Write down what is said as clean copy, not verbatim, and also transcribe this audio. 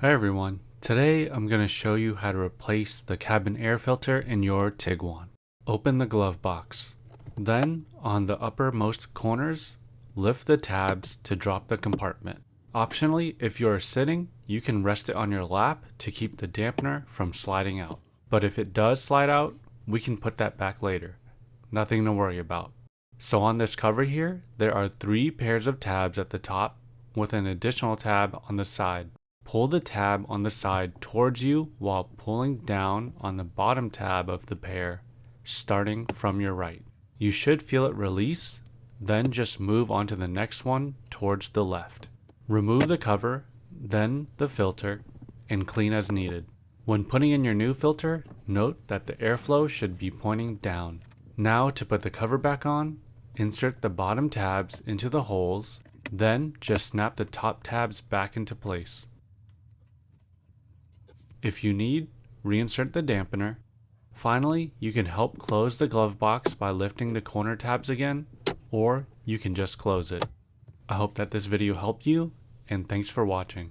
Hi everyone, today I'm going to show you how to replace the cabin air filter in your Tiguan. Open the glove box. Then, on the uppermost corners, lift the tabs to drop the compartment. Optionally, if you are sitting, you can rest it on your lap to keep the dampener from sliding out. But if it does slide out, we can put that back later. Nothing to worry about. So on this cover here, there are 3 pairs of tabs at the top with an additional tab on the side. Pull the tab on the side towards you while pulling down on the bottom tab of the pair, starting from your right. You should feel it release, then just move on to the next one towards the left. Remove the cover, then the filter, and clean as needed. When putting in your new filter, note that the airflow should be pointing down. Now to put the cover back on, insert the bottom tabs into the holes, then just snap the top tabs back into place. If you need, reinsert the dampener. Finally, you can help close the glove box by lifting the corner tabs again, or you can just close it. I hope that this video helped you, and thanks for watching.